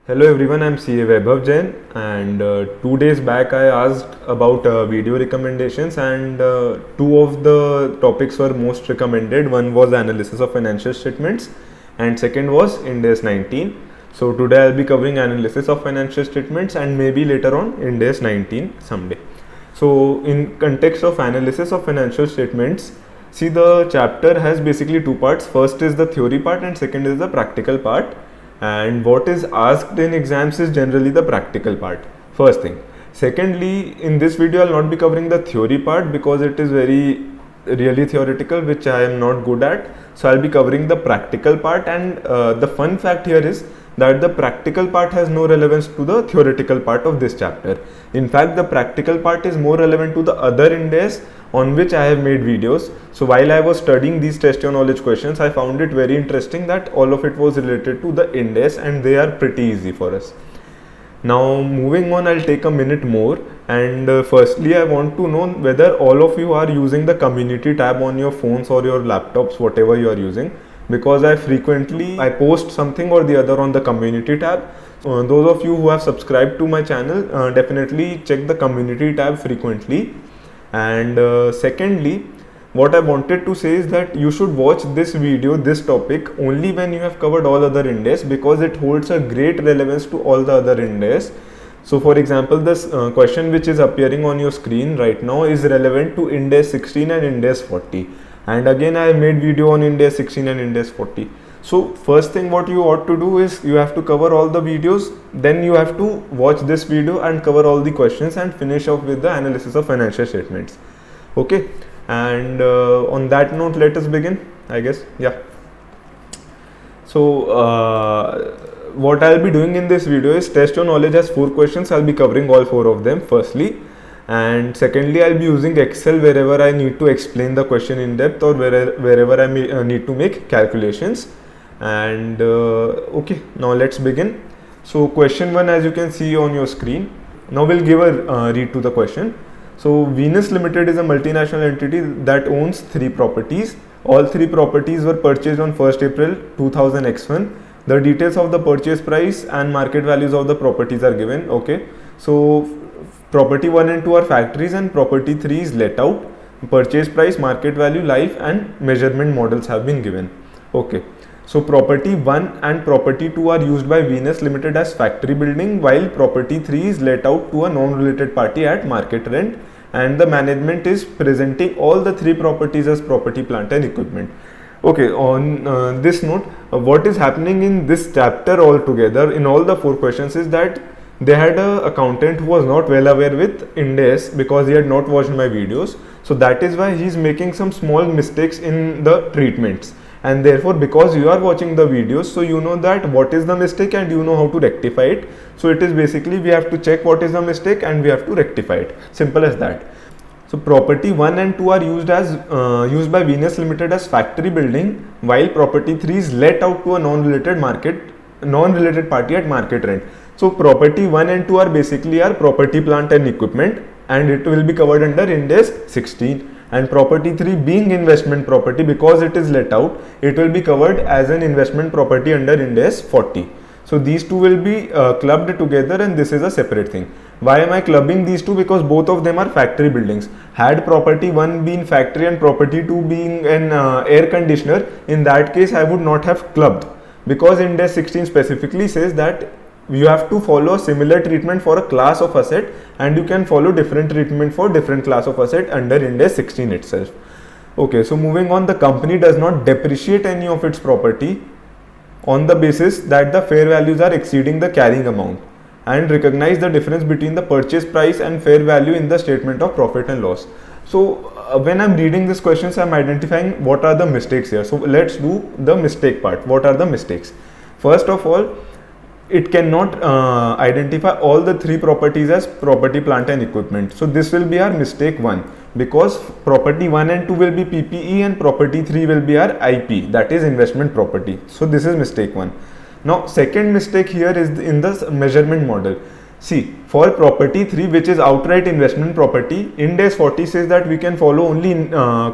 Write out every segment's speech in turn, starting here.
Hello everyone, I'm CA Vaibhav Jain, and 2 days back I asked about video recommendations, and two of the topics were most recommended. One was analysis of financial statements and second was Ind AS 19. So today I'll be covering analysis of financial statements and maybe later on Ind AS 19 someday. So in context of analysis of financial statements, see, the chapter has basically two parts. First is the theory part and second is the practical part, and what is asked in exams is generally the practical part, first thing. Secondly, in this video I'll not be covering the theory part because it is very really theoretical, which I am not good at. So I'll be covering the practical part, and the fun fact here is that the practical part has no relevance to the theoretical part of this chapter. In fact, the practical part is more relevant to the other Ind AS on which I have made videos. So while I was studying these test your knowledge questions, I found it very interesting that all of it was related to the Ind AS and they are pretty easy for us. Now moving on, I'll take a minute more, and firstly I want to know whether all of you are using the community tab on your phones or your laptops, whatever you are using, because I post something or the other on the community tab. Those of you who have subscribed to my channel, definitely check the community tab frequently. And secondly, what I wanted to say is that you should watch this video, this topic, only when you have covered all other Ind AS, because it holds a great relevance to all the other Ind AS. So for example, this question which is appearing on your screen right now is relevant to Ind AS 16 and Ind AS 40. And again, I have made video on Ind AS 16 and Ind AS 40. So first thing what you ought to do is you have to cover all the videos, then you have to watch this video and cover all the questions and finish off with the analysis of financial statements. Okay, and on that note, let us begin, I guess. Yeah. So what I'll be doing in this video is test your knowledge has 4 questions. I'll be covering all 4 of them firstly, and secondly I'll be using Excel wherever I need to explain the question in depth or wherever I need to make calculations. And okay, now let's begin. So question 1, as you can see on your screen. Now we'll give a read to the question. So Venus Limited is a multinational entity that owns 3 properties. All 3 properties were purchased on 1st April 2000 X1. The details of the purchase price and market values of the properties are given. Okay, so property 1 and 2 are factories and property 3 is let out. Purchase price, market value, life and measurement models have been given. Okay, so property 1 and property 2 are used by Venus Limited as factory building, while property 3 is let out to a non-related party at market rent, and the management is presenting all the 3 properties as property, plant and equipment. Okay, on this note, what is happening in this chapter altogether in all the 4 questions is that they had a accountant who was not well aware with Ind AS because he had not watched my videos. So that is why he is making some small mistakes in the treatments, and therefore because you are watching the videos, so you know that what is the mistake and you know how to rectify it. So it is basically we have to check what is the mistake and we have to rectify it, simple as that. So property 1 and 2 are used by Venus Limited as factory building, while property 3 is let out to a non-related party at market rent. So property 1 and 2 are basically property, plant and equipment, and it will be covered under Ind AS 16. And property 3 being investment property, because it is let out, it will be covered as an investment property under Ind AS 40. So these two will be clubbed together, and this is a separate thing. Why am I clubbing these two? Because both of them are factory buildings. Had property 1 been factory and property 2 being an air conditioner, in that case I would not have clubbed, because Ind AS 16 specifically says that you have to follow similar treatment for a class of asset, and you can follow different treatment for different class of asset under Ind AS 16 itself. Okay, so moving on, the company does not depreciate any of its property on the basis that the fair values are exceeding the carrying amount, and recognize the difference between the purchase price and fair value in the statement of profit and loss. So when I'm reading these questions, I'm identifying what are the mistakes here. So let's do the mistake part. What are the mistakes? First of all, it cannot identify all the 3 properties as property, plant and equipment. So this will be our mistake 1, because property 1 and 2 will be PPE and property 3 will be our IP, that is investment property. So this is mistake 1. Now second mistake here is in the measurement model. See, for property 3, which is outright investment property, Ind AS 40 says that we can follow only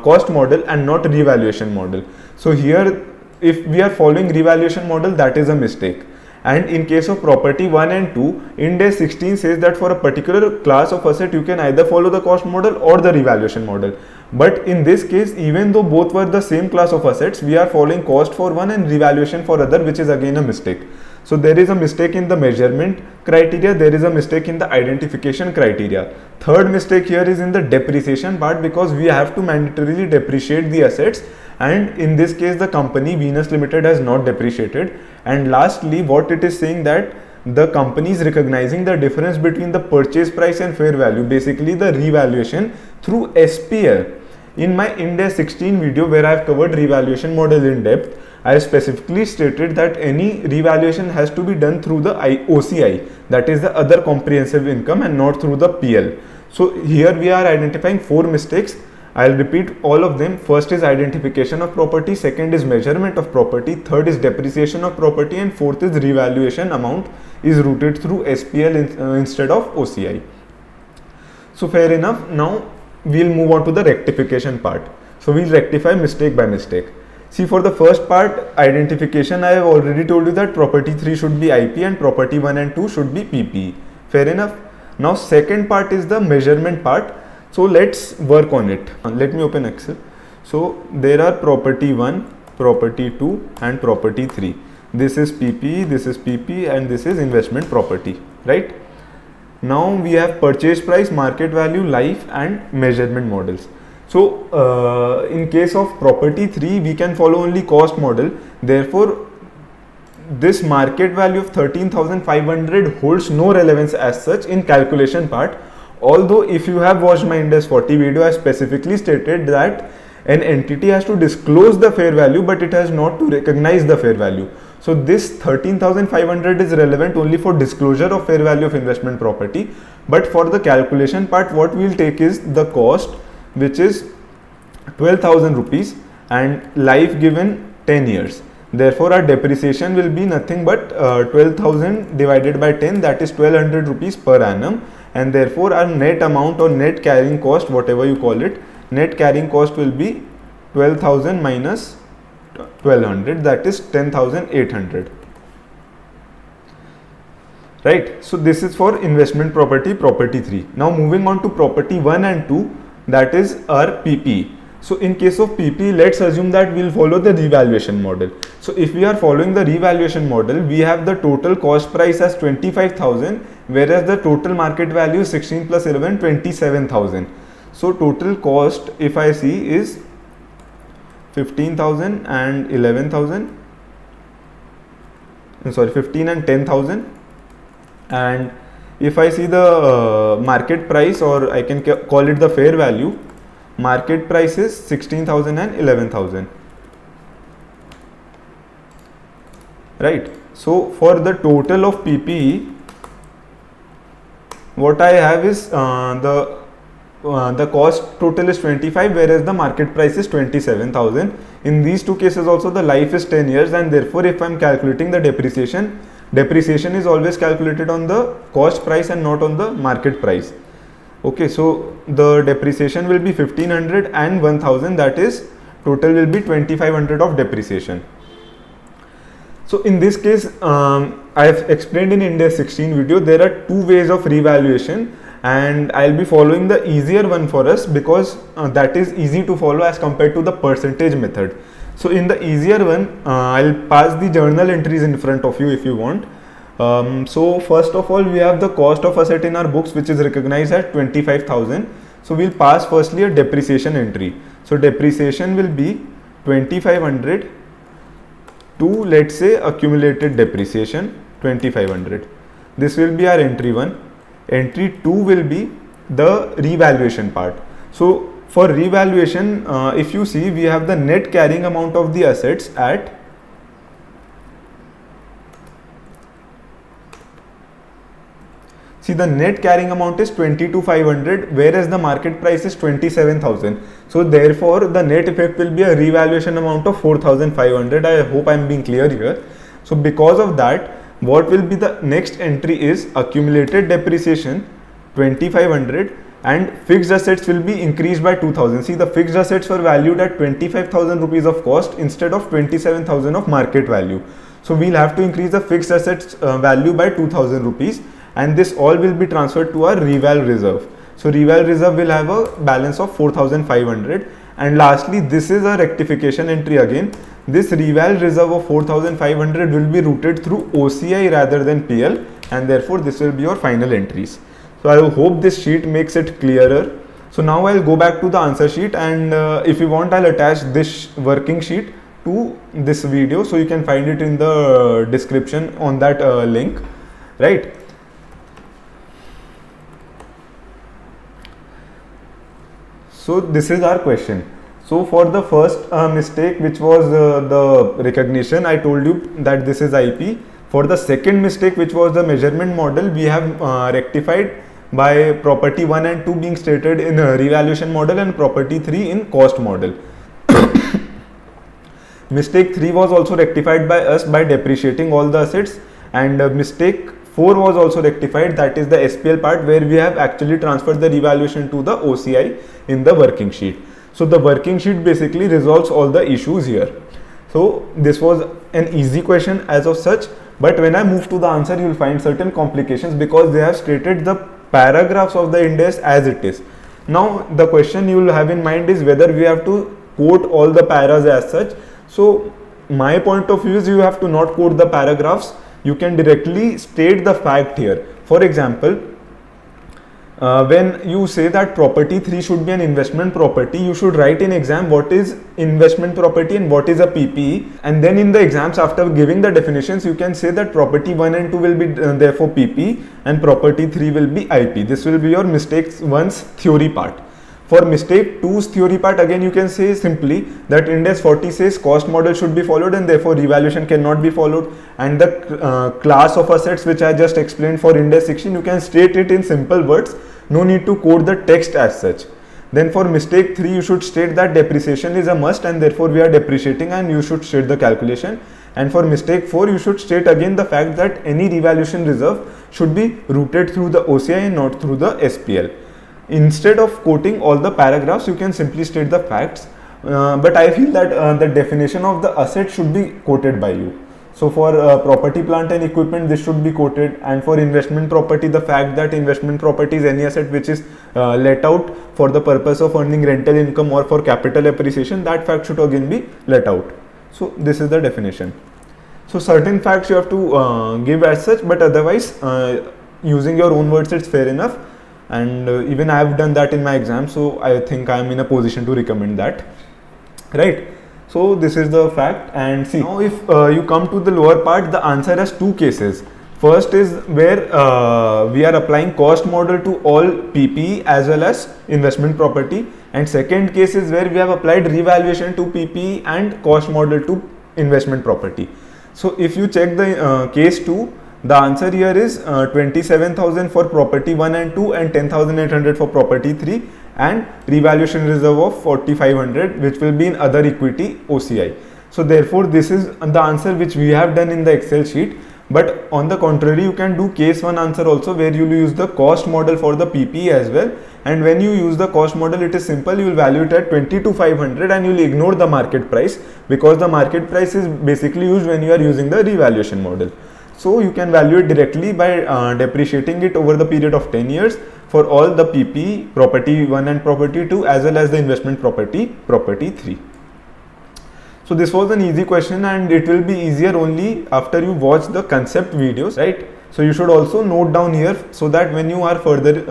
cost model and not revaluation model. So here if we are following revaluation model, that is a mistake. And in case of property 1 and 2, Ind AS 16 says that for a particular class of asset, you can either follow the cost model or the revaluation model. But in this case, even though both were the same class of assets, we are following cost for one and revaluation for other, which is again a mistake. So there is a mistake in the measurement criteria, there is a mistake in the identification criteria. Third mistake here is in the depreciation part, because we have to mandatorily depreciate the assets, and in this case the company Venus Limited has not depreciated. And lastly, what it is saying that the company is recognizing the difference between the purchase price and fair value, basically the revaluation, through SPL. In my Ind AS 16 video where I have covered revaluation model in depth, I have specifically stated that any revaluation has to be done through the OCI, that is the other comprehensive income, and not through the PL. So here we are identifying 4 mistakes. I'll repeat all of them. First is identification of property, second is measurement of property, third is depreciation of property, and fourth is revaluation amount is routed through SPL instead of OCI. So fair enough. Now we'll move on to the rectification part. So we'll rectify mistake by mistake. See, for the first part, identification, I have already told you that property 3 should be IP and property 1 and 2 should be PPE. Fair enough. Now second part is the measurement part. So let's work on it. Let me open Excel. So there are property 1, property 2 and property 3. This is PPE, this is PP, and this is investment property, right? Now we have purchase price, market value, life and measurement models. So in case of property 3, we can follow only cost model. Therefore, this market value of 13,500 holds no relevance as such in calculation part. Although if you have watched my Ind AS 40 video, I specifically stated that an entity has to disclose the fair value, but it has not to recognize the fair value. So this 13,500 is relevant only for disclosure of fair value of investment property. But for the calculation part, what we will take is the cost, which is 12,000 rupees, and life given 10 years. Therefore, our depreciation will be nothing but 12,000 divided by 10, that is 1200 rupees per annum. And therefore, our net amount or net carrying cost, whatever you call it, net carrying cost will be 12,000 minus 1200, that is 10,800. Right. So this is for investment property, property 3. Now moving on to property 1 and 2, that is our PP. So in case of PP, let's assume that we'll follow the revaluation model. So if we are following the revaluation model, we have the total cost price as 25,000, whereas the total market value is 16 plus 11, 27,000. So total cost, if I see, is 15,000 and 11,000. Sorry, 15 and 10,000. And if I see the market price, or I can call it the fair value, market price is 16,000 and 11,000. Right. So for the total of PPE, what I have is the cost total is 25, whereas the market price is 27,000. In these two cases also the life is 10 years, and therefore if I am calculating the depreciation is always calculated on the cost price and not on the market price. Okay, so the depreciation will be 1500 and 1000, that is total will be 2500 of depreciation. So in this case, I have explained in Ind AS 16 video, there are 2 ways of revaluation, and I'll be following the easier one for us, because that is easy to follow as compared to the percentage method. So in the easier one, I'll pass the journal entries in front of you if you want. So first of all, we have the cost of asset in our books, which is recognized at 25,000. So we'll pass firstly a depreciation entry. So depreciation will be 2500 to, let's say, accumulated depreciation 2500. This will be our entry 1. Entry 2 will be the revaluation part. So for revaluation, if you see, we have the net carrying amount of the assets at the net carrying amount is 22,500, whereas the market price is 27,000. So therefore the net effect will be a revaluation amount of 4,500. I hope I am being clear here. So because of that, what will be the next entry is accumulated depreciation 2,500, and fixed assets will be increased by 2,000. See, the fixed assets were valued at 25,000 rupees of cost instead of 27,000 of market value. So we'll have to increase the fixed assets value by 2000 rupees, and this all will be transferred to our reval reserve. So reval reserve will have a balance of 4500. And lastly, this is a rectification entry again. This reval reserve of 4500 will be routed through OCI rather than PL, and therefore this will be your final entries. So I hope this sheet makes it clearer. So now I'll go back to the answer sheet, and if you want, I'll attach this working sheet to this video, so you can find it in the description on that link, right? So this is our question. So for the first mistake, which was the recognition, I told you that this is IP. For the second mistake, which was the measurement model, we have rectified by property 1 and 2 being stated in a revaluation model and property 3 in cost model. Mistake 3 was also rectified by us by depreciating all the assets, and mistake 4 was also rectified, that is the SPL part, where we have actually transferred the revaluation to the OCI in the working sheet. So the working sheet basically resolves all the issues here. So this was an easy question as of such, but when I move to the answer, you will find certain complications because they have stated the paragraphs of the Ind AS as it is. Now the question you will have in mind is whether we have to quote all the paras as such. So my point of view is you have to not quote the paragraphs. You can directly state the fact here. For example, when you say that property 3 should be an investment property, you should write in exam what is investment property and what is a PPE, and then in the exams, after giving the definitions, you can say that property 1 and 2 will be therefore PPE and property 3 will be IP. This will be your mistake 1's theory part. For mistake 2's theory part, again you can say simply that Ind AS 40 says cost model should be followed and therefore revaluation cannot be followed, and the class of assets which I just explained for Ind AS 16, you can state it in simple words, no need to quote the text as such. Then for mistake 3, you should state that depreciation is a must and therefore we are depreciating, and you should state the calculation. And for mistake 4, you should state again the fact that any revaluation reserve should be routed through the OCI and not through the SPL. Instead of quoting all the paragraphs, you can simply state the facts, but I feel that the definition of the asset should be quoted by you. So for property, plant and equipment, this should be quoted, and for investment property, the fact that investment property is any asset which is let out for the purpose of earning rental income or for capital appreciation, that fact should again be let out. So this is the definition. So certain facts you have to give as such, but otherwise using your own words, it's fair enough. And even I have done that in my exam, so I think I am in a position to recommend that, right? So this is the fact. And see, now if you come to the lower part, the answer has two cases. First is where we are applying cost model to all PPE as well as investment property, and second case is where we have applied revaluation to PPE and cost model to investment property. So if you check the case 2, the answer here is 27,000 for property 1 and 2 and 10,800 for property 3, and revaluation reserve of 4,500, which will be in other equity OCI. So therefore this is the answer which we have done in the Excel sheet. But on the contrary, you can do case 1 answer also, where you will use the cost model for the PPE as well. And when you use the cost model, it is simple, you will value it at 22,500 and you will ignore the market price, because the market price is basically used when you are using the revaluation model. So you can value it directly by depreciating it over the period of 10 years for all the PPE, property 1 and property 2, as well as the investment property, property 3. So this was an easy question, and it will be easier only after you watch the concept videos, right? So you should also note down here, so that when you are further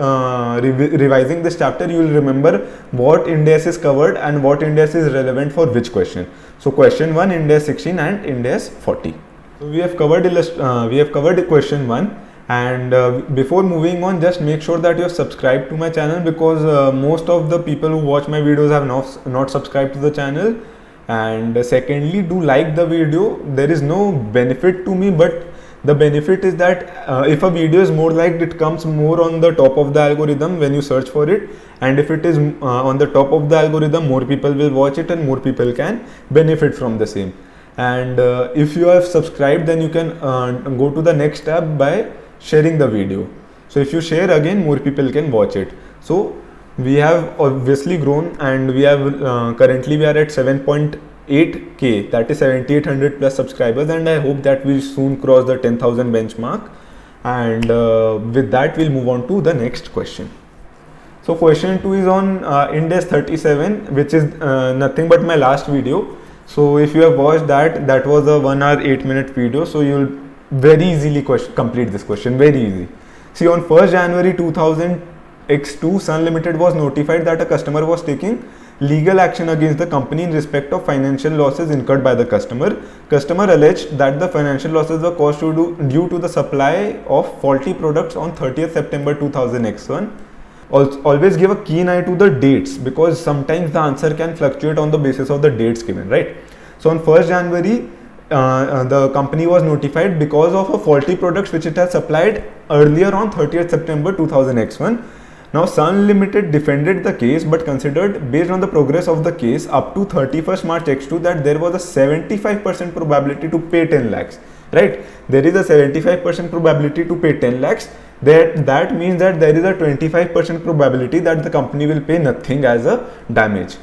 revising this chapter, you will remember what Ind AS is covered and what Ind AS is relevant for which question. So question 1, Ind AS 16 and Ind AS 40. So we have covered question 1, and before moving on, just make sure that you have subscribed to my channel, because most of the people who watch my videos have not subscribed to the channel. And secondly, do like the video. There is no benefit to me, but the benefit is that if a video is more liked, it comes more on the top of the algorithm when you search for it, and if it is on the top of the algorithm, more people will watch it and more people can benefit from the same. And if you have subscribed, then you can go to the next tab by sharing the video. So if you share, again more people can watch it. So we have obviously grown, and we have currently we are at 7.8 8k, that is 7800 plus subscribers, and I hope that we'll soon cross the 10,000 benchmark. And with that, we'll move on to the next question. So question 2 is on Ind AS 37, which is nothing but my last video. So if you have watched that, that was a 1 hour 8 minute video. So you'll very easily complete this question, very easy. See, on 1st January 2000 X2, Sun Limited was notified that a customer was taking legal action against the company in respect of financial losses incurred by the customer. Customer alleged that the financial losses were caused due to the supply of faulty products on 30th September 2000 X1. Always give a keen eye to the dates, because sometimes the answer can fluctuate on the basis of the dates given, right? So on 1st January, the company was notified because of a faulty products which it has supplied earlier on 30th September 2000 X1. Now Sun Limited defended the case, but considered, based on the progress of the case up to 31st March X2, that there was a 75% probability to pay 10 lakhs, right? There is a 75% probability to pay 10 lakhs. That means that there is a 25% probability that the company will pay nothing as a damage.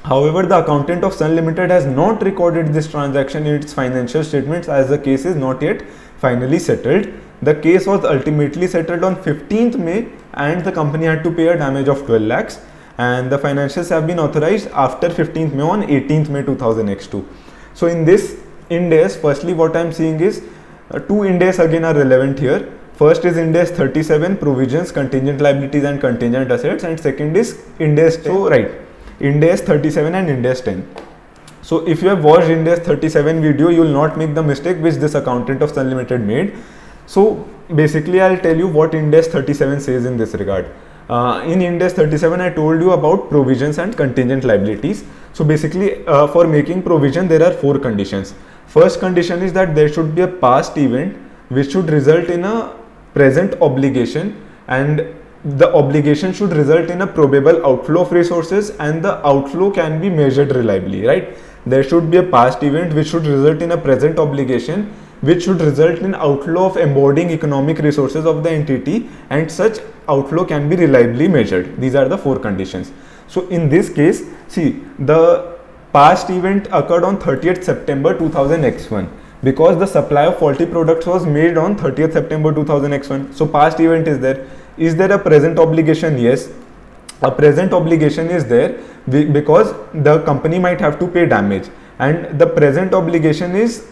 However, the accountant of Sun Limited has not recorded this transaction in its financial statements, as the case is not yet finally settled. The case was ultimately settled on 15th May, and the company had to pay a damage of 12 lakhs, and the financials have been authorized after 15th May on 18th May 2000 X2. So in this Ind AS, firstly what I am seeing is two Ind AS again are relevant here. First is Ind AS 37, provisions, contingent liabilities and contingent assets, and second is Ind AS 10. So right, Ind AS 37 and Ind AS 10. So if you have watched Ind AS 37 video, you will not make the mistake which this accountant of Sun Limited made. So basically I'll tell you what Ind AS 37 says in this regard. In Ind AS 37 I told you about provisions and contingent liabilities. So basically for making provision there are 4 conditions. First condition is that there should be a past event which should result in a present obligation, and the obligation should result in a probable outflow of resources, and the outflow can be measured reliably, right? There should be a past event which should result in a present obligation which should result in outflow of embodying economic resources of the entity, and such outflow can be reliably measured. These are the 4 conditions. So in this case, see, the past event occurred on 30th September 2000 X1. Because the supply of faulty products was made on 30th September 2000 X1. So past event is there. Is there a present obligation? Yes. A present obligation is there because the company might have to pay damage, and the present obligation is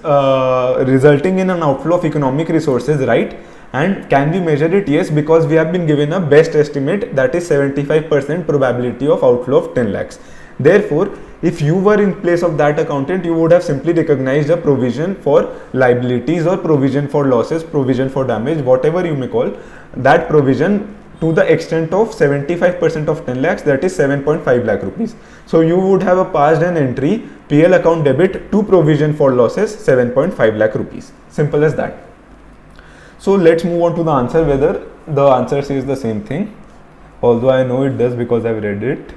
resulting in an outflow of economic resources, right? And can we measure it? Yes, because we have been given a best estimate, that is 75% probability of outflow of 10 lakhs. Therefore, if you were in place of that accountant, you would have simply recognized a provision for liabilities or provision for losses, provision for damage, whatever you may call that provision, to the extent of 75% of 10 lakhs, that is 7.5 lakh rupees. So you would have passed an entry, PL account debit to provision for losses 7.5 lakh rupees. Simple as that. So let's move on to the answer, whether the answer says the same thing, although I know it does because I've read it,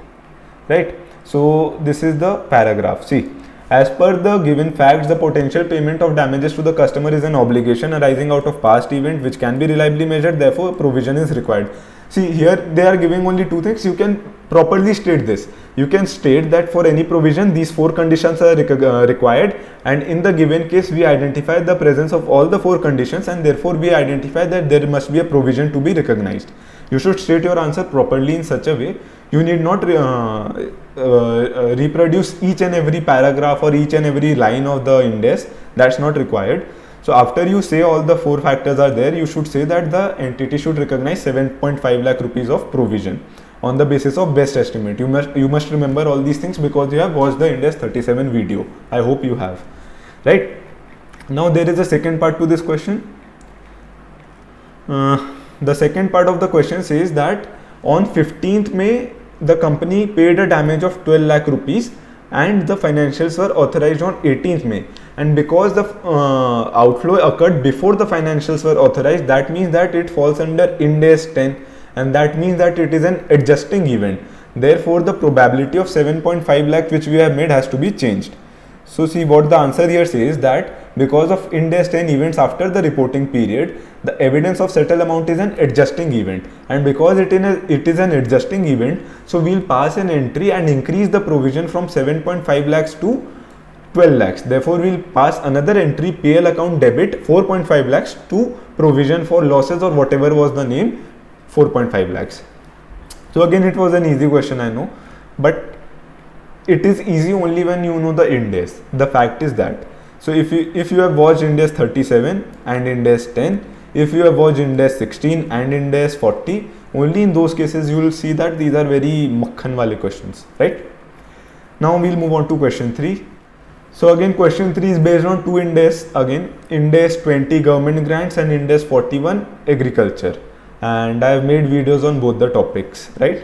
right? So this is the paragraph. See, as per the given facts, the potential payment of damages to the customer is an obligation arising out of past event which can be reliably measured, therefore provision is required. See, here they are giving only 2 things. You can properly state this. You can state that for any provision these 4 conditions are required, and in the given case we identify the presence of all the 4 conditions, and therefore we identify that there must be a provision to be recognized. You should state your answer properly in such a way. You need not reproduce each and every paragraph or each and every line of the Ind AS. That's not required. So after you say all the 4 factors are there, you should say that the entity should recognize 7.5 lakh rupees of provision on the basis of best estimate. You must remember all these things because you have watched the Ind AS 37 video. I hope you have, right? Now there is a second part to this question. The second part of the question says that on 15th May, the company paid a damage of 12 lakh rupees and the financials were authorized on 18th May. And because the outflow occurred before the financials were authorized, that means that it falls under Ind AS 10, and that means that it is an adjusting event. Therefore, the probability of 7.5 lakh which we have made has to be changed. So see what the answer here says, that because of Ind AS 10 events after the reporting period, the evidence of settled amount is an adjusting event, and because it is an adjusting event, so we'll pass an entry and increase the provision from 7.5 lakhs to 12 lakhs. Therefore, we'll pass another entry, PL account debit 4.5 lakhs to provision for losses or whatever was the name, 4.5 lakhs. So again, it was an easy question, I know, but it is easy only when you know the Ind AS. The fact is that, so if you have watched Ind AS 37 and Ind AS 10, if you have watched Ind AS 16 and Ind AS 40, only in those cases you will see that these are very makhan wale questions, right? Now we'll move on to question 3. So again, question 3 is based on two Ind AS, again Ind AS 20 government grants and Ind AS 41 agriculture, and I have made videos on both the topics, right?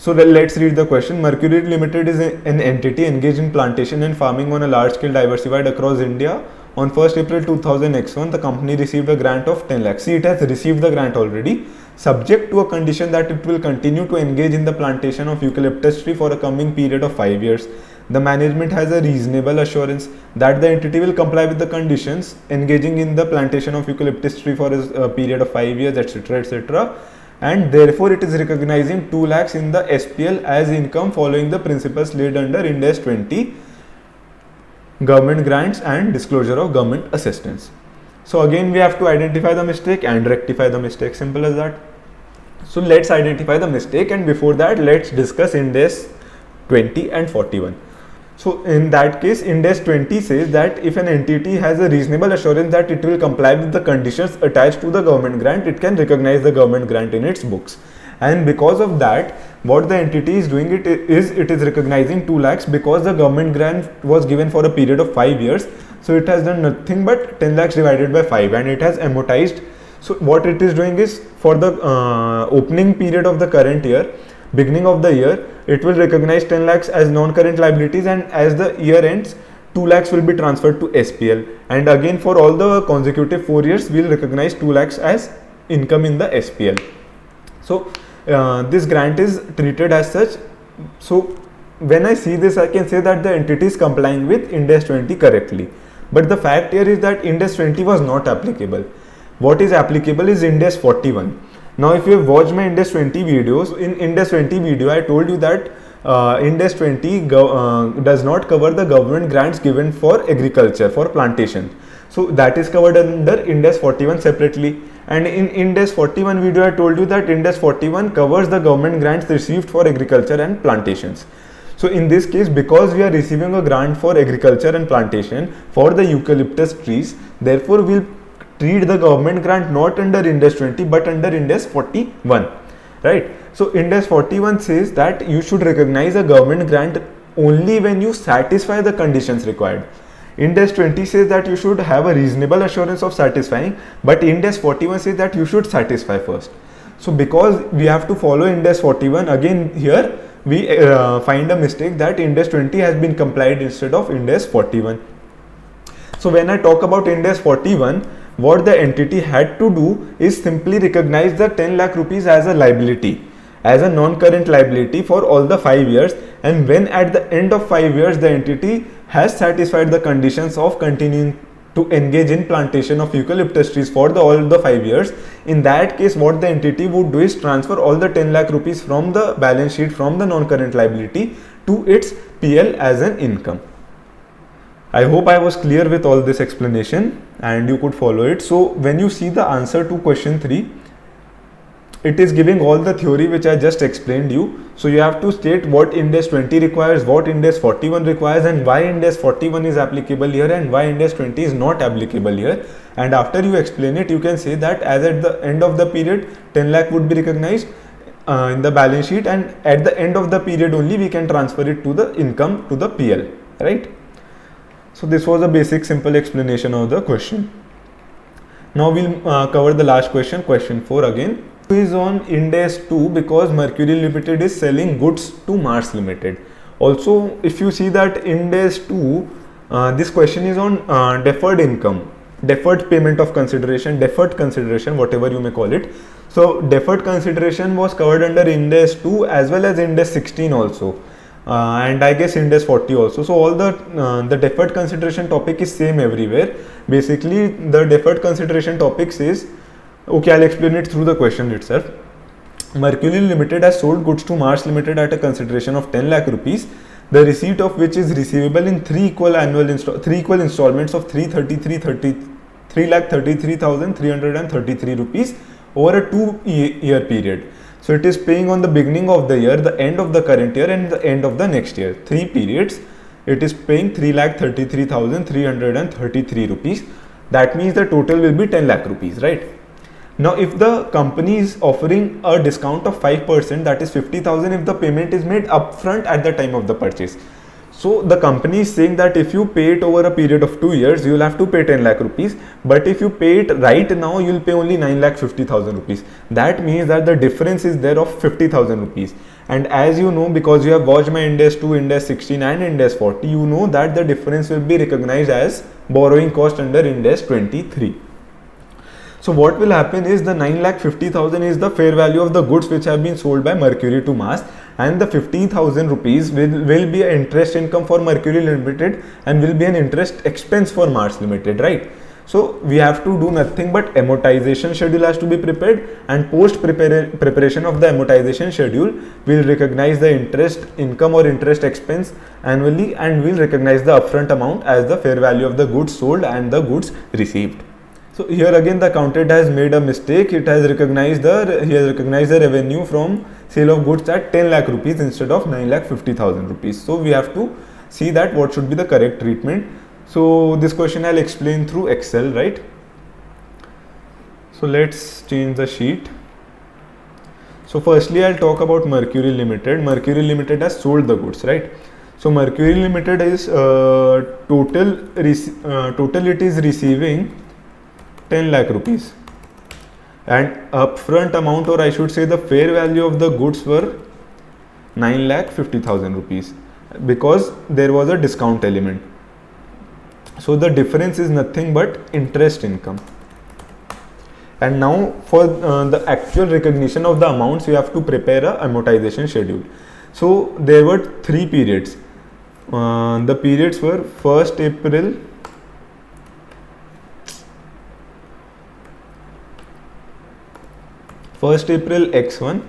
So let's read the question. Mercury Limited is an entity engaged in plantation and farming on a large scale diversified across India. On 1st April 2000 the company received a grant of 10 lakhs. See, it has received the grant already, subject to a condition that it will continue to engage in the plantation of eucalyptus tree for a coming period of 5 years. The management has a reasonable assurance that the entity will comply with the conditions, engaging in the plantation of eucalyptus tree for a period of 5 years, etc., etc., and therefore it is recognizing 2 lakhs in the SPL as income following the principles laid under Ind AS 20 government grants and disclosure of government assistance. So again, we have to identify the mistake and rectify the mistake, simple as that. So let's identify the mistake, and before that let's discuss Ind AS 20 and 41. So in that case, Ind AS 20 says that if an entity has a reasonable assurance that it will comply with the conditions attached to the government grant, it can recognize the government grant in its books. And because of that, what the entity is doing, it is recognizing 2 lakhs because the government grant was given for a period of 5 years. So it has done nothing but 10 lakhs divided by 5, and it has amortized. So what it is doing is, for the opening period of the current year, beginning of the year, it will recognize 10 lakhs as non-current liabilities, and as the year ends, 2 lakhs will be transferred to SPL, and again for all the consecutive 4 years we will recognize 2 lakhs as income in the SPL. So this grant is treated as such. So when I see this, I can say that the entity is complying with Ind AS 20 correctly, but the fact here is that Ind AS 20 was not applicable. What is applicable is Ind AS 41. Now, if you have watched my Ind AS 20 videos, in Ind AS 20 video, I told you that Ind AS 20 does not cover the government grants given for agriculture, for plantation. So that is covered under Ind AS 41 separately. And in Ind AS 41 video, I told you that Ind AS 41 covers the government grants received for agriculture and plantations. So in this case, because we are receiving a grant for agriculture and plantation for the eucalyptus trees, therefore we'll treat the government grant not under Ind AS 20 but under Ind AS 41, right? So Ind AS 41 says that you should recognize a government grant only when you satisfy the conditions required. Ind AS 20 says that you should have a reasonable assurance of satisfying, but Ind AS 41 says that you should satisfy first. So because we have to follow Ind AS 41, again here we find a mistake that Ind AS 20 has been complied instead of Ind AS 41. So when I talk about Ind AS 41, what the entity had to do is simply recognize the 10 lakh rupees as a liability, as a non-current liability for all the 5 years, and when at the end of 5 years the entity has satisfied the conditions of continuing to engage in plantation of eucalyptus trees for all the 5 years, in that case what the entity would do is transfer all the 10 lakh rupees from the balance sheet, from the non-current liability, to its PL as an income. I hope I was clear with all this explanation and you could follow it. So when you see the answer to question 3, it is giving all the theory which I just explained you. So you have to state what Ind AS 20 requires, what Ind AS 41 requires, and why Ind AS 41 is applicable here and why Ind AS 20 is not applicable here. And after you explain it, you can say that as at the end of the period 10 lakh would be recognized in the balance sheet, and at the end of the period only we can transfer it to the income, to the PL, right? So this was a basic simple explanation of the question. Now we'll cover the last question, question 4 again. Is on Ind AS 2 because Mercury Limited is selling goods to Mars Limited. Also, if you see that Ind AS 2, this question is on deferred income, deferred payment of consideration, deferred consideration, whatever you may call it. So deferred consideration was covered under Ind AS 2 as well as Ind AS 16 also. and I guess Ind AS 40 also. So all the deferred consideration topic is same everywhere. Basically the deferred consideration topic says, okay, I'll explain it through the question itself. Mercury Limited has sold goods to Mars Limited at a consideration of 10 lakh rupees, the receipt of which is receivable in three equal installments of 3,33,333 rupees over a 2-year period. So it is paying on the beginning of the year, the end of the current year, and the end of the next year. 3 periods. It is paying 3,33,333 rupees. That means the total will be 10 lakh rupees, right? Now, if the company is offering a discount of 5%, that is 50,000 if the payment is made upfront at the time of the purchase. So the company is saying that if you pay it over a period of 2 years, you will have to pay 10 lakh rupees. But if you pay it right now, you will pay only 9,50,000 rupees. That means that the difference is there of 50,000 rupees. And as you know, because you have watched my Ind AS 2, Ind AS 16 and Ind AS 40, you know that the difference will be recognized as borrowing cost under Ind AS 23. So what will happen is the 9,50,000 is the fair value of the goods which have been sold by Mercury to Mars, and the 50,000 rupees will be an interest income for Mercury Limited and will be an interest expense for Mars Limited, right? So we have to do nothing but amortization schedule has to be prepared, and post preparation of the amortization schedule will recognize the interest income or interest expense annually, and will recognize the upfront amount as the fair value of the goods sold and the goods received. So here again the accountant has made a mistake. He has recognized the revenue from sale of goods at 10 lakh rupees instead of 9,50,000 rupees. So we have to see that what should be the correct treatment. So this question I'll explain through Excel, right? So let's change the sheet. So firstly I'll talk about Mercury Limited. Mercury Limited has sold the goods, right? So Mercury Limited is total it is receiving 10 lakh rupees, and upfront amount, or I should say the fair value of the goods, were 9,50,000 rupees because there was a discount element. So the difference is nothing but interest income. And now for the actual recognition of the amounts, you have to prepare a amortization schedule. So there were 3 periods. The periods were 1st April X1,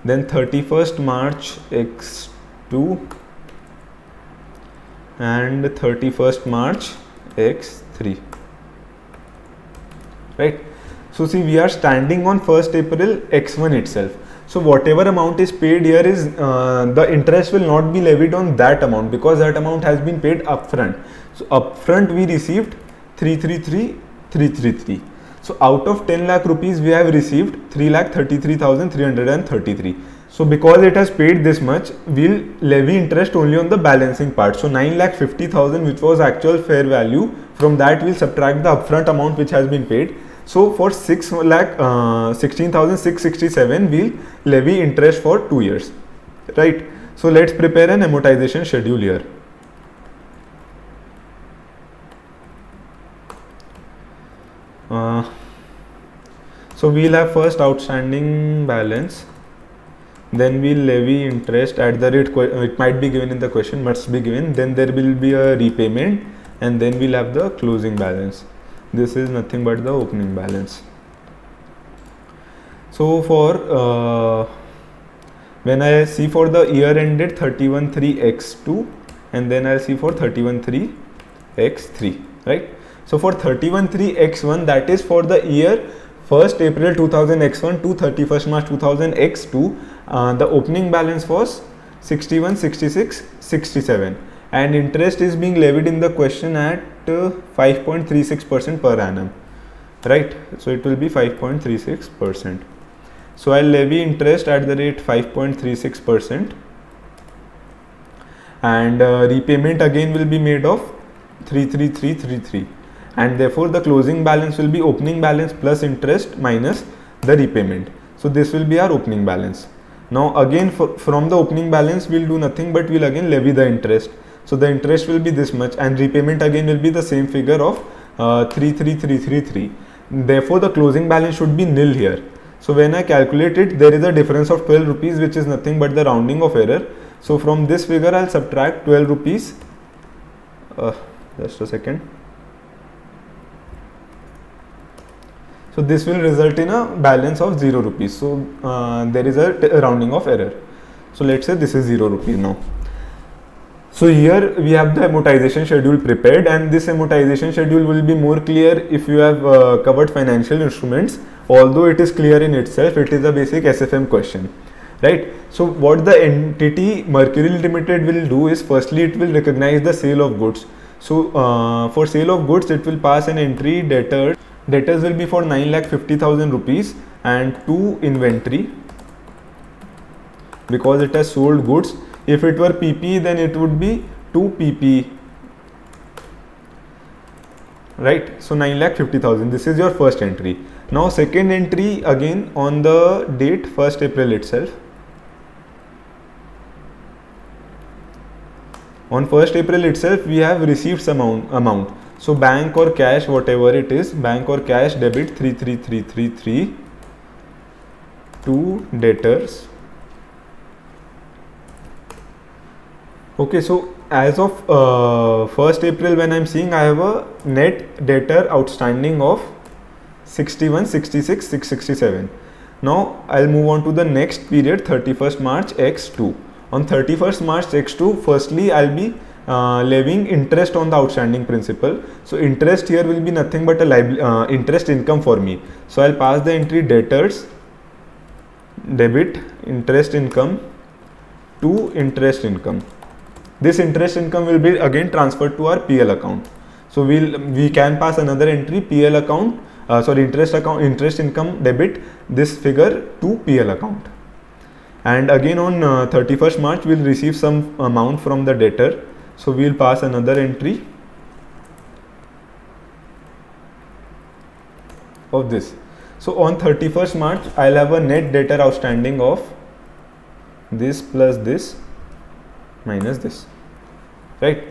then 31st March X2, and 31st March X3, right? So see, we are standing on 1st April X1 itself. So whatever amount is paid here is the interest will not be levied on that amount because that amount has been paid upfront. So upfront we received 333,333. So out of 10 lakh rupees we have received 3,33,333. So because it has paid this much, we'll levy interest only on the balancing part. So 9,50,000, which was actual fair value, from that we'll subtract the upfront amount which has been paid. So for 16,667 we'll levy interest for 2 years, right? So let's prepare an amortization schedule here. So we'll have first outstanding balance, then we'll levy interest at the rate, it might be given in the question, must be given, then there will be a repayment, and then we'll have the closing balance. This is nothing but the opening balance. So for when I see for the year ended 31/3/X2, and then I'll see for 31/3/X3, right? So for 31/3/X1, that is for the year 1st April 2000 X1 to 31st March 2000 X2, the opening balance was 61,66,67, and interest is being levied in the question at 5.36% per annum, right? So it will be 5.36%. So I'll levy interest at the rate 5.36%, and repayment again will be made of 33333, and therefore the closing balance will be opening balance plus interest minus the repayment. So this will be our opening balance. Now again from the opening balance we'll do nothing but we'll again levy the interest. So the interest will be this much, and repayment again will be the same figure of 33333. Therefore the closing balance should be nil here. So when I calculate it, there is a difference of 12 rupees, which is nothing but the rounding of error. So from this figure I'll subtract 12 rupees. Just a second. So this will result in a balance of 0 rupees. So there is a rounding of error. So let's say this is 0 rupees now. So here we have the amortization schedule prepared, and this amortization schedule will be more clear if you have covered financial instruments. Although it is clear in itself, it is a basic SFM question, right? So what the entity Mercury Limited will do is, firstly it will recognize the sale of goods. So for sale of goods it will pass an entry debtors will be for 9,50,000 rupees and to inventory because it has sold goods. If it were PP, then it would be 2 PP, right? So 9,50,000, this is your first entry. Now second entry again on the date 1st April itself. On 1st April itself we have received some amount. So bank or cash, whatever it is, bank or cash debit 33333 to debtors. Okay, so as of 1st April when I am seeing, I have a net debtor outstanding of 61, 66, 667. Now I'll move on to the next period, 31st March X2. On 31st March X2, firstly I'll be levying interest on the outstanding principal. So interest here will be nothing but a interest income for me. So I'll pass the entry debtors debit interest income to interest income. This interest income will be again transferred to our PL account. So we can pass another entry PL account, interest income debit this figure to PL account. And again on 31st March we'll receive some amount from the debtor. So we'll pass another entry of this. So on 31st March I'll have a net debtor outstanding of this plus this minus this, right?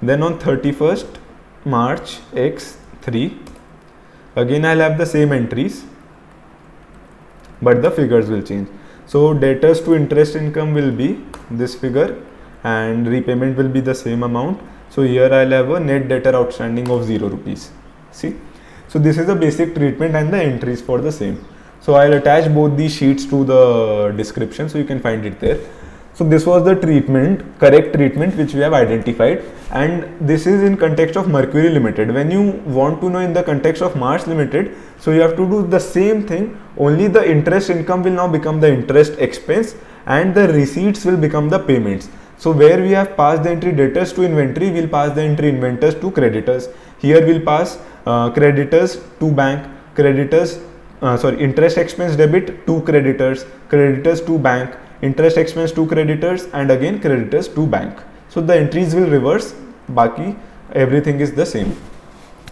Then on 31st March X3 again I'll have the same entries, but the figures will change. So debtors to interest income will be this figure and repayment will be the same amount. So here I'll have a net debtor outstanding of 0 rupees. See, so this is the basic treatment and the entries for the same. So I'll attach both these sheets to the description so you can find it there. So this was the correct treatment which we have identified, and this is in context of Mercury Limited. When you want to know in the context of Mars Limited, so you have to do the same thing, only the interest income will now become the interest expense and the receipts will become the payments. So where we have passed the entry debtors to inventory, we'll pass the entry inventors to creditors. Here we'll pass creditors to bank, interest expense debit to creditors, creditors to bank, interest expense to creditors, and again creditors to bank. So the entries will reverse, baki everything is the same.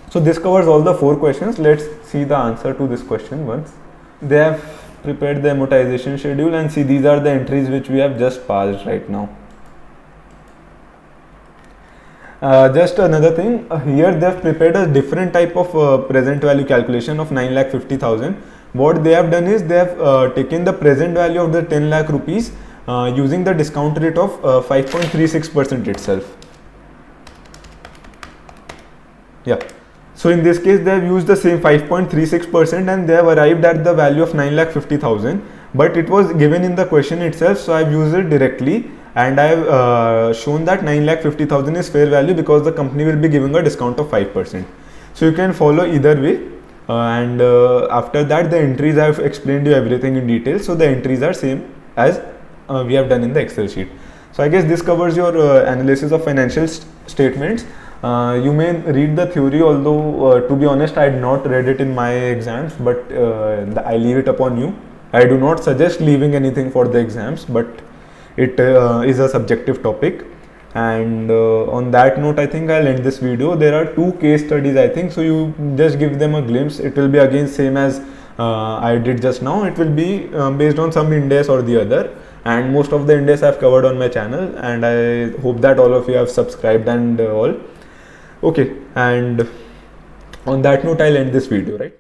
So this covers all the 4 questions. Let's see the answer to this question once. They have prepared the amortization schedule, and see, these are the entries which we have just passed right now. Just another thing, here they have prepared a different type of present value calculation of 9,50,000. What they have done is they have taken the present value of the 10 lakh rupees using the discount rate of 5.36% itself. Yeah. So in this case they have used the same 5.36% and they have arrived at the value of 9,50,000, but it was given in the question itself, so I have used it directly and I have shown that 9,50,000 is fair value because the company will be giving a discount of 5%. So you can follow either way. And after that the entries I have explained you everything in detail, so the entries are same as we have done in the Excel sheet. So I guess this covers your analysis of financial statements. You may read the theory, although to be honest I had not read it in my exams, but I leave it upon you. I do not suggest leaving anything for the exams, but it is a subjective topic. And on that note I think I'll end this video. There are 2 case studies I think, so you just give them a glimpse. It will be again same as I did just now. It will be based on some Ind-AS or the other, and most of the Ind-AS I've covered on my channel, and I hope that all of you have subscribed and all. Okay, and on that note I'll end this video, right?